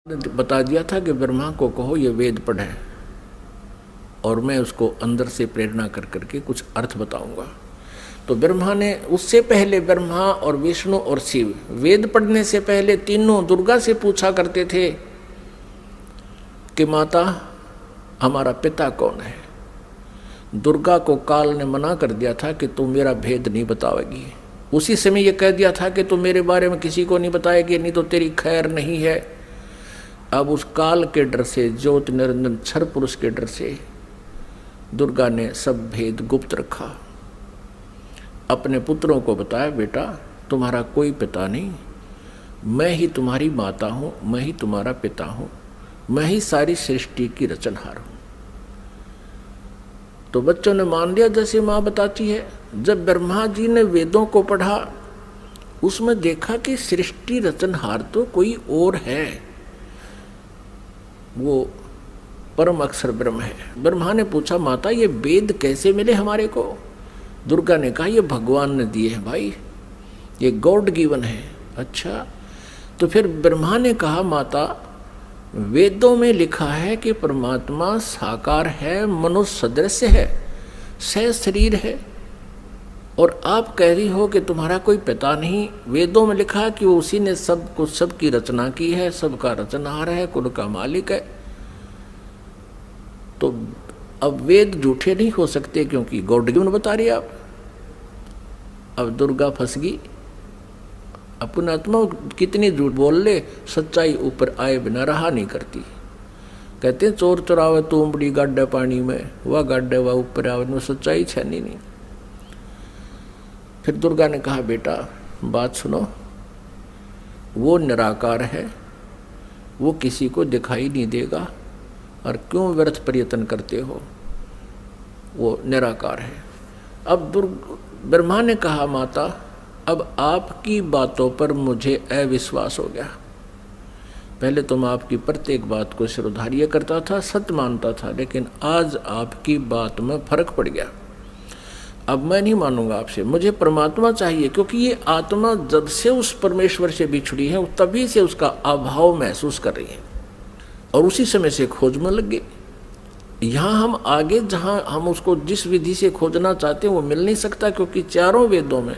बता दिया था कि ब्रह्मा को कहो ये वेद पढ़े और मैं उसको अंदर से प्रेरणा कर करके कुछ अर्थ बताऊंगा। तो ब्रह्मा ने उससे पहले ब्रह्मा और विष्णु और शिव वेद पढ़ने से पहले तीनों दुर्गा से पूछा करते थे कि माता हमारा पिता कौन है। दुर्गा को काल ने मना कर दिया था कि तुम मेरा भेद नहीं बताओगी। उसी समय ये कह दिया था कि तुम मेरे बारे में किसी को नहीं बताएगी, नहीं तो तेरी खैर नहीं है। अब उस काल के डर से, ज्योति निरंजन क्षर पुरुष के डर से दुर्गा ने सब भेद गुप्त रखा। अपने पुत्रों को बताया, बेटा तुम्हारा कोई पिता नहीं, मैं ही तुम्हारी माता हूँ, मैं ही तुम्हारा पिता हूँ, मैं ही सारी सृष्टि की रचनहार हूँ। तो बच्चों ने मान लिया जैसे माँ बताती है। जब ब्रह्मा जी ने वेदों को पढ़ा उसमें देखा कि सृष्टि रचनहार तो कोई और है, वो परम अक्षर ब्रह्म है। ब्रह्मा ने पूछा, माता ये वेद कैसे मिले हमारे को? दुर्गा ने कहा, ये भगवान ने दिए हैं भाई, ये गॉड गिवन है। अच्छा, तो फिर ब्रह्मा ने कहा, माता वेदों में लिखा है कि परमात्मा साकार है, मनुष्य सदृश है, सह शरीर है, और आप कह रही हो कि तुम्हारा कोई पिता नहीं। वेदों में लिखा है कि उसी ने सब कुछ, सबकी रचना की है, सबका रचनहार है, कुल का मालिक है। तो अब वेद झूठे नहीं हो सकते क्योंकि गॉड गिवन बता रही आप। अब दुर्गा फंस गई। अपने आत्मा कितनी झूठ बोल ले, सच्चाई ऊपर आए बिना रहा नहीं करती। कहते हैं चोर चुरावे तूंबड़ी गाड्डे पानी में, वह गाड्डे वह ऊपर आवे, में सच्चाई छनी नहीं। फिर दुर्गा ने कहा, बेटा बात सुनो, वो निराकार है, वो किसी को दिखाई नहीं देगा, और क्यों व्यर्थ प्रयत्न करते हो, वो निराकार है। अब ब्रह्मा ने कहा, माता अब आपकी बातों पर मुझे अविश्वास हो गया। पहले तो मैं आपकी प्रत्येक बात को सिरोधार्य करता था, सत्य मानता था, लेकिन आज आपकी बात में फर्क पड़ गया। अब मैं नहीं मानूंगा आपसे, मुझे परमात्मा चाहिए, क्योंकि ये आत्मा जब से उस परमेश्वर से बिछड़ी है तभी से उसका अभाव महसूस कर रही है, और उसी समय से खोज में लग गई। यहाँ हम आगे जहाँ हम उसको जिस विधि से खोजना चाहते हैं वो मिल नहीं सकता, क्योंकि चारों वेदों में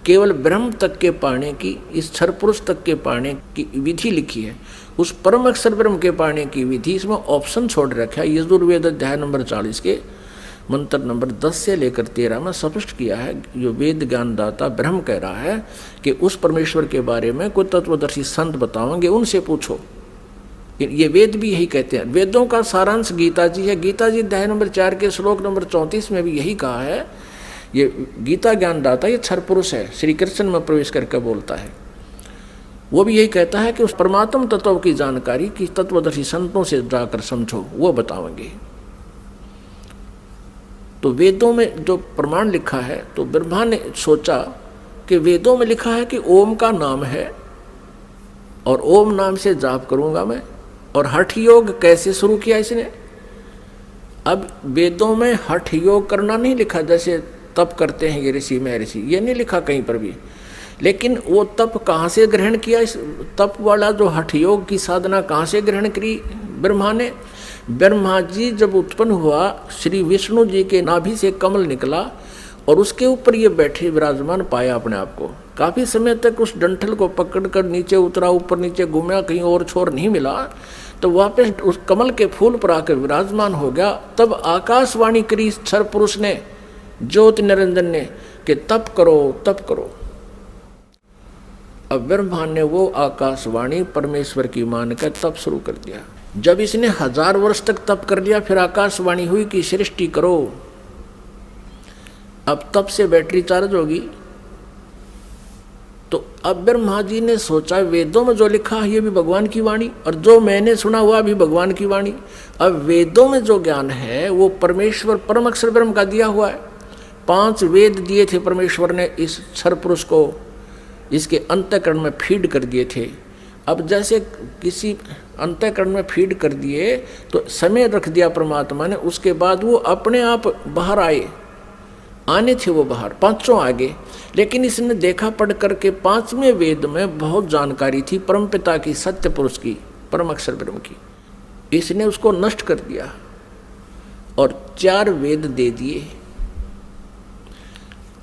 केवल ब्रह्म तक के पाने की, इस क्षर पुरुष तक के पाने की विधि लिखी है। उस परम अक्षर ब्रह्म के पाने की विधि इसमें ऑप्शन छोड़ रखा है। यजुर्वेद अध्याय नंबर 40 के मंत्र नंबर 10 से लेकर 13 में स्पष्ट किया है। जो वेद ज्ञानदाता ब्रह्म कह रहा है कि उस परमेश्वर के बारे में कोई तत्वदर्शी संत बताओगे, उनसे पूछो। ये वेद भी यही कहते हैं। वेदों का सारांश गीता जी है। गीता जी अध्याय नंबर 4 के श्लोक नंबर 34 में भी यही कहा है। ये गीता ज्ञानदाता ये क्षर पुरुष है, श्री कृष्ण में प्रवेश करके बोलता है। वो भी यही कहता है कि उस परमात्म तत्व की जानकारी की तत्वदर्शी संतों से जाकर समझो, वो बताओगे। तो वेदों में जो प्रमाण लिखा है, तो ब्रह्मा ने सोचा कि वेदों में लिखा है कि ओम का नाम है और ओम नाम से जाप करूंगा मैं। और हठ योग कैसे शुरू किया इसने? अब वेदों में हठ योग करना नहीं लिखा, जैसे तप करते हैं ये ऋषि महर्षि, ये नहीं लिखा कहीं पर भी। लेकिन वो तप कहाँ से ग्रहण किया? इस तप वाला जो हठ योग की साधना कहाँ से ग्रहण करी ब्रह्मा ने? ब्रह्मा जी जब उत्पन्न हुआ, श्री विष्णु जी के नाभि से कमल निकला और उसके ऊपर ये बैठे विराजमान पाया अपने आप को। काफी समय तक उस डंठल को पकड़कर नीचे उतरा, ऊपर नीचे घूमा, कहीं और छोर नहीं मिला, तो वापस उस कमल के फूल पर आकर विराजमान हो गया। तब आकाशवाणी करी क्षर पुरुष ने, ज्योति निरंजन ने, कि तप करो तप करो। अब ब्रह्मा ने वो आकाशवाणी परमेश्वर की मानकर तप शुरू कर दिया। जब इसने 1000 वर्ष तक तप कर लिया, फिर आकाशवाणी हुई कि सृष्टि करो। अब तप से बैटरी चार्ज होगी। तो अब ब्रह्मा जी ने सोचा, वेदों में जो लिखा है ये भी भगवान की वाणी, और जो मैंने सुना हुआ भी भगवान की वाणी। अब वेदों में जो ज्ञान है वो परमेश्वर परम अक्षर ब्रह्म का दिया हुआ है। 5 वेद दिए थे परमेश्वर ने इस क्षर पुरुष को, इसके अंतःकरण में फीड कर दिए थे। अब जैसे किसी अंतःकरण में फीड कर दिए तो समय रख दिया परमात्मा ने, उसके बाद वो अपने आप बाहर आने थे, वो बाहर 5 आगे। लेकिन इसने देखा पढ़ करके 5वें वेद में बहुत जानकारी थी परमपिता की, सत्य पुरुष की, परम अक्षर ब्रह्म की। इसने उसको नष्ट कर दिया और 4 वेद दे दिए।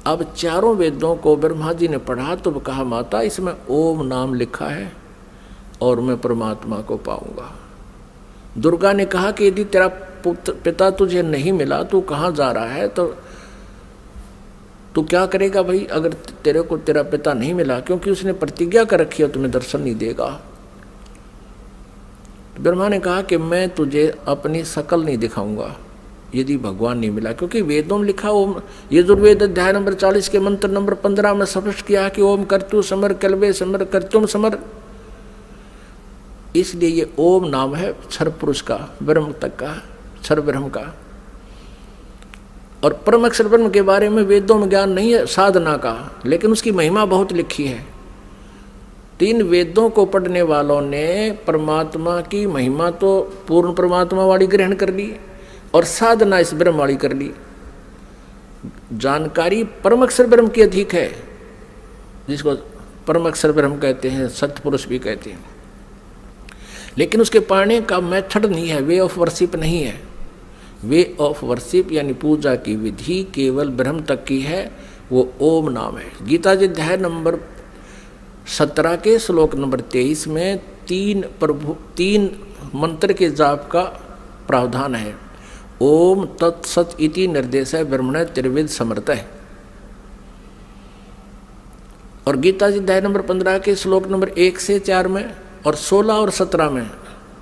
अब चारों वेदों को ब्रह्मा जी ने पढ़ा तो कहा माता इसमें ओम नाम लिखा है और मैं परमात्मा को पाऊंगा। दुर्गा ने कहा कि यदि तेरा पिता तुझे नहीं मिला, तू कहाँ जा रहा है, तो तू क्या करेगा भाई अगर तेरे को तेरा पिता नहीं मिला, क्योंकि उसने प्रतिज्ञा कर रखी है तुम्हें दर्शन नहीं देगा। तो ब्रह्मा ने कहा कि मैं तुझे अपनी शकल नहीं दिखाऊंगा यदि भगवान नहीं मिला, क्योंकि वेदों में लिखा ओम, यजुर्वेद अध्याय नंबर 40 के मंत्र नंबर 15 में स्पष्ट किया कि ओम कर्तु समर कल्वे समर कर्तुम समर। इसलिए ये ओम नाम है क्षर पुरुष का, ब्रह्म तक का, क्षर ब्रह्म का। और परम अक्षर ब्रह्म के बारे में वेदों में ज्ञान नहीं है साधना का, लेकिन उसकी महिमा बहुत लिखी है। 3 वेदों को पढ़ने वालों ने परमात्मा की महिमा तो पूर्ण परमात्मा वाली ग्रहण कर ली और साधना इस ब्रह्म वाली कर ली। जानकारी परम अक्षर ब्रह्म की अधिक है, जिसको परम अक्षर ब्रह्म कहते हैं, सत्पुरुष भी कहते हैं, लेकिन उसके पाने का मेथड नहीं है, वे ऑफ वर्शिप नहीं है। वे ऑफ वर्शिप यानी पूजा की विधि केवल ब्रह्म तक की है, वो ओम नाम है। गीता जी अध्याय नंबर 17 के श्लोक नंबर 23 में 3 मंत्र के जाप का प्रावधान है। ओम तत्सत इति निर्देश है ब्रह्मण त्रिविध समर्थ है। और गीता जी अध्याय नंबर 15 के श्लोक नंबर 1 से 4 में और 16 और 17 में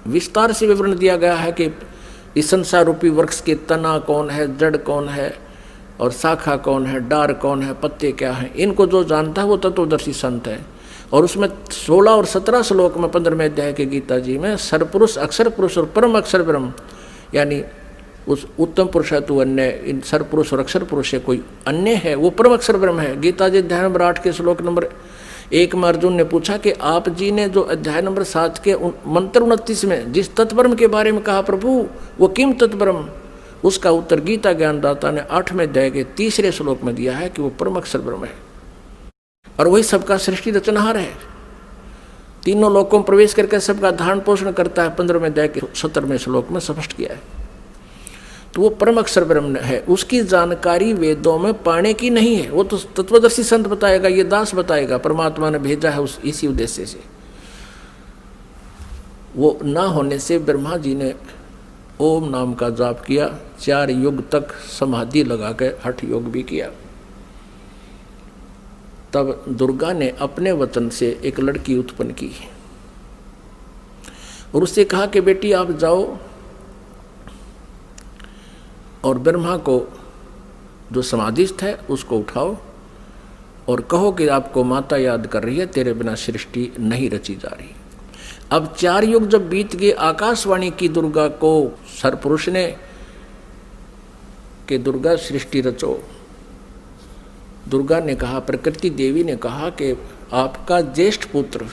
विस्तार से विवरण दिया गया है कि इस संसार रूपी वृक्ष के तना कौन है, जड़ कौन है और शाखा कौन है, डार कौन है, पत्ते क्या हैं। इनको जो जानता है वो तत्वदर्शी संत है। और उसमें 16 और 17 श्लोक में 15वें अध्याय के गीता जी में सरपुरुष, अक्षर पुरुष और परम अक्षर ब्रह्म, यानी उस उत्तम पुरुष है तू अन्य, इन सरपुरुष और अक्षर पुरुष है कोई अन्य है, वो परम अक्षर ब्रह्म है। गीता जी अध्याय नंबर 8 के श्लोक नंबर 1 में अर्जुन ने पूछा कि आप जी ने जो अध्याय नंबर 7 के मंत्र 29 में जिस तत्ब्रह्म के बारे में कहा प्रभु वो किम तत्ब्रह्म, उसका उत्तर गीता ज्ञानदाता ने 8वें अध्याय के 3रे श्लोक में दिया है कि वो परम अक्षर ब्रह्म है और वही सबका सृष्टि रचनहार है। तीनों लोकों में प्रवेश करके सबका धारण पोषण करता है, 15वें अध्याय के 17वें श्लोक में स्पष्ट किया है। तो वो परम अक्षर ब्रह्म है। उसकी जानकारी वेदों में पाने की नहीं है, वो तो तत्वदर्शी संत बताएगा, ये दास बताएगा, परमात्मा ने भेजा है उस इसी उद्देश्य से। वो ना होने से ब्रह्मा जी ने ओम नाम का जाप किया, 4 युग तक समाधि लगा के हठ योग भी किया। तब दुर्गा ने अपने वचन से एक लड़की उत्पन्न की और उससे कहा कि बेटी आप जाओ और ब्रह्मा को जो समाधिस्थ है उसको उठाओ और कहो कि आपको माता याद कर रही है, तेरे बिना सृष्टि नहीं रची जा रही। अब 4 युग जब बीत गए, आकाशवाणी की दुर्गा को सरपुरुष ने कि दुर्गा सृष्टि रचो। दुर्गा ने कहा, प्रकृति देवी ने कहा कि आपका ज्येष्ठ पुत्र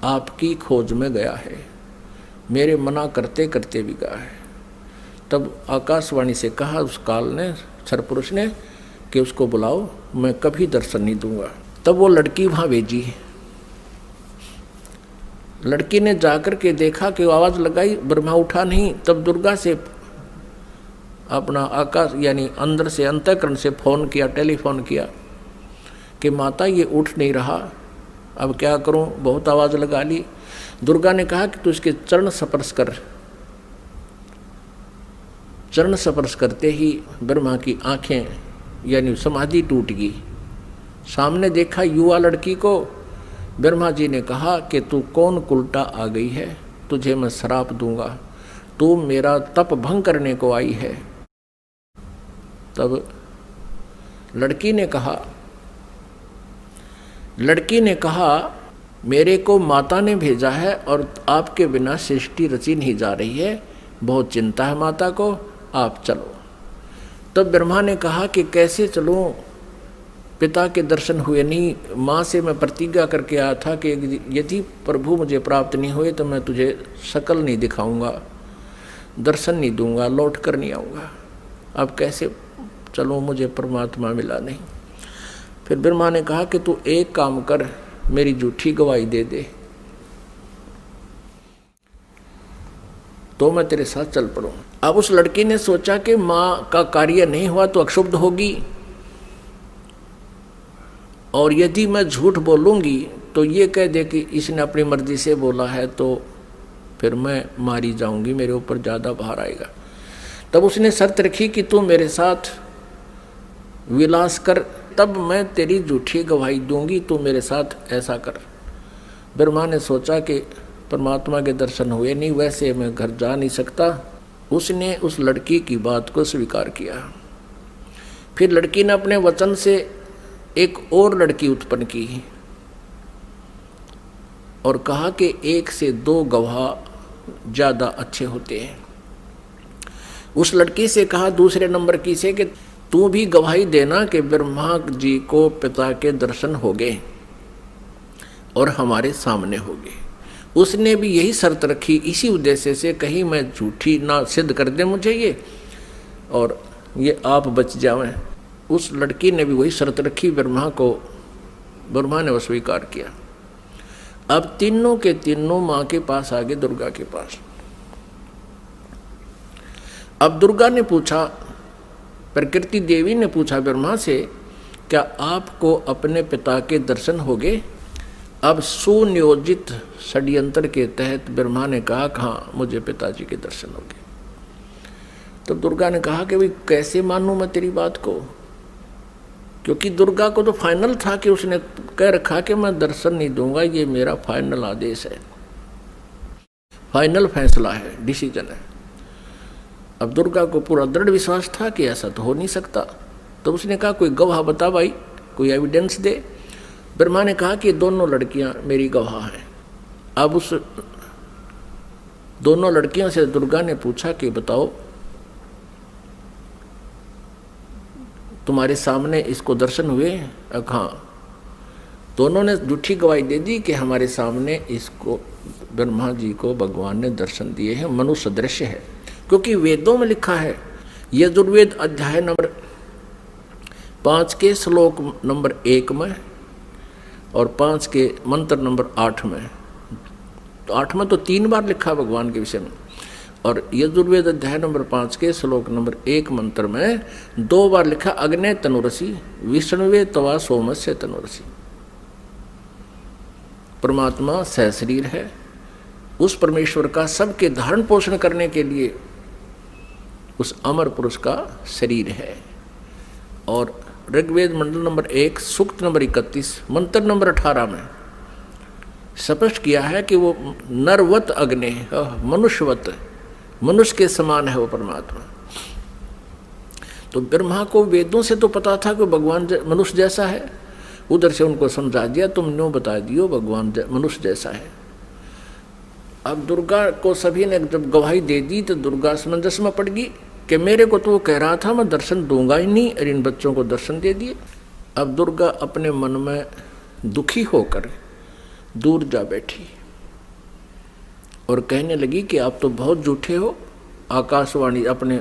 आपकी खोज में गया है, मेरे मना करते करते भी गया है। तब आकाशवाणी से कहा उस काल ने, सरपुरुष ने, कि उसको बुलाओ, मैं कभी दर्शन नहीं दूंगा। तब वो लड़की वहाँ भेजी। लड़की ने जाकर के देखा कि आवाज़ लगाई, ब्रह्मा उठा नहीं। तब दुर्गा से अपना आकाश यानी अंदर से अंतःकरण से फ़ोन किया, टेलीफोन किया कि माता ये उठ नहीं रहा, अब क्या करूं, बहुत आवाज़ लगा ली। दुर्गा ने कहा कि तू इसके चरण स्पर्श कर। चरण स्पर्श करते ही ब्रह्मा की आंखें यानी समाधि टूट गई। सामने देखा युवा लड़की को। ब्रह्मा जी ने कहा कि तू कौन कुलटा आ गई है, तुझे मैं श्राप दूंगा, तू मेरा तप भंग करने को आई है। तब लड़की ने कहा मेरे को माता ने भेजा है और आपके बिना सृष्टि रची नहीं जा रही है, बहुत चिंता है माता को, आप चलो। तब ब्रह्मा ने कहा कि कैसे चलूं, पिता के दर्शन हुए नहीं, माँ से मैं प्रतिज्ञा करके आया था कि यदि प्रभु मुझे प्राप्त नहीं हुए तो मैं तुझे शकल नहीं दिखाऊंगा, दर्शन नहीं दूंगा, लौट कर नहीं आऊँगा, अब कैसे चलूं, मुझे परमात्मा मिला नहीं। फिर ब्रह्मा ने कहा कि तू एक काम कर, मेरी झूठी गवाही दे दे। तो मैं तेरे साथ चल पड़ूँ। अब उस लड़की ने सोचा कि माँ का कार्य नहीं हुआ तो अक्षुब्ध होगी, और यदि मैं झूठ बोलूँगी तो ये कह दे कि इसने अपनी मर्जी से बोला है, तो फिर मैं मारी जाऊँगी, मेरे ऊपर ज़्यादा भार आएगा। तब उसने शर्त रखी कि तू मेरे साथ विलास कर, तब मैं तेरी झूठी गवाही दूंगी, तू मेरे साथ ऐसा कर। ब्रह्मा ने सोचा कि परमात्मा के दर्शन हुए नहीं, वैसे मैं घर जा नहीं सकता। उसने उस लड़की की बात को स्वीकार किया। फिर लड़की ने अपने वचन से एक और लड़की उत्पन्न की और कहा कि 1 से 2 गवाह ज़्यादा अच्छे होते हैं। उस लड़की से कहा दूसरे नंबर की से कि तू भी गवाही देना कि ब्रह्मा जी को पिता के दर्शन हो गए और हमारे सामने हो गए। उसने भी यही शर्त रखी, इसी उद्देश्य से, कहीं मैं झूठी ना सिद्ध कर दे मुझे ये और ये आप बच जावें। उस लड़की ने भी वही शर्त रखी ब्रह्मा ने वो स्वीकार किया। अब तीनों के तीनों माँ के पास आ गए, दुर्गा के पास। अब दुर्गा ने पूछा, प्रकृति देवी ने पूछा ब्रह्मा से, क्या आपको अपने पिता के दर्शन हो गए? अब सुनियोजित षड्यंत्र के तहत ब्रह्मा ने कहा, हाँ मुझे पिताजी के दर्शन हो गए। तो दुर्गा ने कहा कि भाई कैसे मानूं मैं तेरी बात को, क्योंकि दुर्गा को तो फाइनल था कि उसने कह रखा कि मैं दर्शन नहीं दूंगा, ये मेरा फाइनल आदेश है, फाइनल फैसला है, डिसीजन है। अब दुर्गा को पूरा दृढ़ विश्वास था कि ऐसा तो हो नहीं सकता। तो उसने कहा कोई गवाह बता भाई, कोई एविडेंस दे। ब्रह्मा ने कहा कि दोनों लड़कियां मेरी गवाह हैं। अब उस दोनों लड़कियों से दुर्गा ने पूछा कि बताओ तुम्हारे सामने इसको दर्शन हुए? हाँ। दोनों ने झूठी गवाही दे दी कि हमारे सामने इसको ब्रह्मा जी को भगवान ने दर्शन दिए हैं, मनुष्य दृश्य है। क्योंकि वेदों में लिखा है, यजुर्वेद अध्याय नंबर 5 के श्लोक नंबर 1 में और 5 के मंत्र नंबर 8 में, तो 8 में तो 3 बार लिखा भगवान के विषय में, और यजुर्वेद अध्याय नंबर 5 के श्लोक नंबर 1 मंत्र में 2 बार लिखा, अग्ने तनुरसी विष्णुवे तवा सोमस्य तनुरसी। परमात्मा सहशरीर है, उस परमेश्वर का सबके धारण पोषण करने के लिए उस अमर पुरुष का शरीर है। और ऋग्वेद मंडल नंबर 1 सूक्त नंबर 31 मंत्र नंबर 18 में स्पष्ट किया है कि वो नरवत अग्नि, मनुष्यवत, मनुष्य के समान है वो परमात्मा। तो ब्रह्मा को वेदों से तो पता था कि भगवान मनुष्य जैसा है, उधर से उनको समझा दिया, तुम न्यों बता दियो भगवान मनुष्य जैसा है। अब दुर्गा को सभी ने जब गवाही दे दी तो दुर्गा समंजस में पड़ गई कि मेरे को तो वो कह रहा था मैं दर्शन दूंगा ही नहीं, और इन बच्चों को दर्शन दे दिए। अब दुर्गा अपने मन में दुखी होकर दूर जा बैठी और कहने लगी कि आप तो बहुत झूठे हो। आकाशवाणी अपने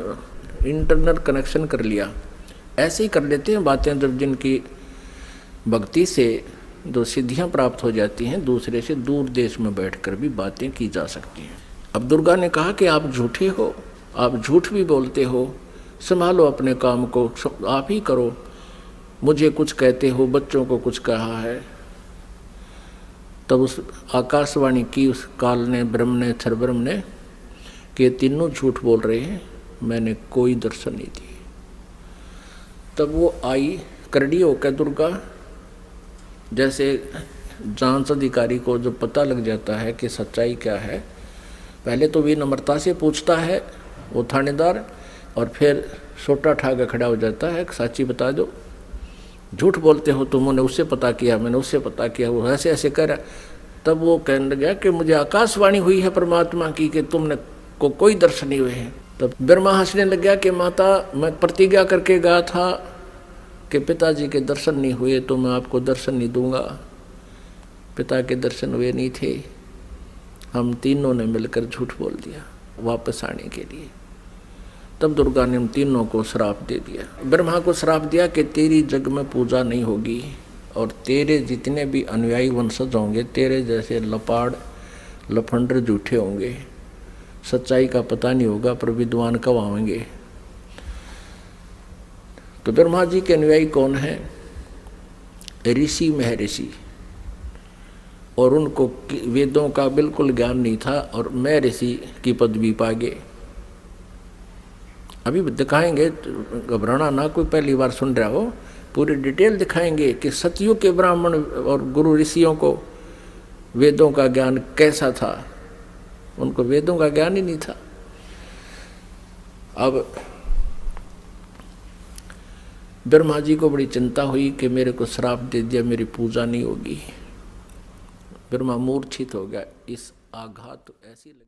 इंटरनेट कनेक्शन कर लिया, ऐसे ही कर लेते हैं बातें, जब जिनकी भक्ति से जो सिद्धियां प्राप्त हो जाती हैं, दूसरे से दूर देश में बैठकर भी बातें की जा सकती हैं। अब दुर्गा ने कहा कि आप झूठे हो, आप झूठ भी बोलते हो, संभालो अपने काम को, आप ही करो, मुझे कुछ कहते हो, बच्चों को कुछ कहा है। तब उस आकाशवाणी की उस काल ने, ब्रह्म ने, क्षरब्रह्म ने, कि तीनों झूठ बोल रहे हैं, मैंने कोई दर्शन नहीं दिए। तब वो आई करड़ी होकर दुर्गा, जैसे जांच अधिकारी को जो पता लग जाता है कि सच्चाई क्या है, पहले तो विनम्रता से पूछता है वो थानेदार, और फिर सोटा ठा के खड़ा हो जाता है, सच्ची बता दो, झूठ बोलते हो तुमने, उससे पता किया, मैंने उससे पता किया, वो ऐसे ऐसे कह रहा। तब वो कहने लगा कि मुझे आकाशवाणी हुई है परमात्मा की कि तुमने को कोई दर्शन नहीं हुए हैं। तब ब्रह्मा हंसने लग गया कि माता, मैं प्रतिज्ञा करके गया था कि पिताजी के दर्शन नहीं हुए तो मैं आपको दर्शन नहीं दूंगा। पिता के दर्शन हुए नहीं थे, हम तीनों ने मिलकर झूठ बोल दिया वापस आने के लिए। तब दुर्गा ने हम तीनों को श्राप दे दिया। ब्रह्मा को श्राप दिया कि तेरी जग में पूजा नहीं होगी और तेरे जितने भी अनुयायी वंशज होंगे, तेरे जैसे लपाड़ लफंडर झूठे होंगे, सच्चाई का पता नहीं होगा, पर विद्वान कब आएंगे। तो ब्रह्मा जी के अनुयायी कौन है? ऋषि महर्षि, और उनको वेदों का बिल्कुल ज्ञान नहीं था और मैं ऋषि की पदवी पा गए। अभी दिखाएंगे, घबराना ना, कोई पहली बार सुन रहा हो, पूरी डिटेल दिखाएंगे कि सतयुग के ब्राह्मण और गुरु ऋषियों को वेदों का ज्ञान कैसा था। उनको वेदों का ज्ञान ही नहीं था। अब ब्रह्मा जी को बड़ी चिंता हुई कि मेरे को श्राप दे दिया, मेरी पूजा नहीं होगी। ब्रह्मा मूर्छित हो गया। इस आघात ऐसी लगी।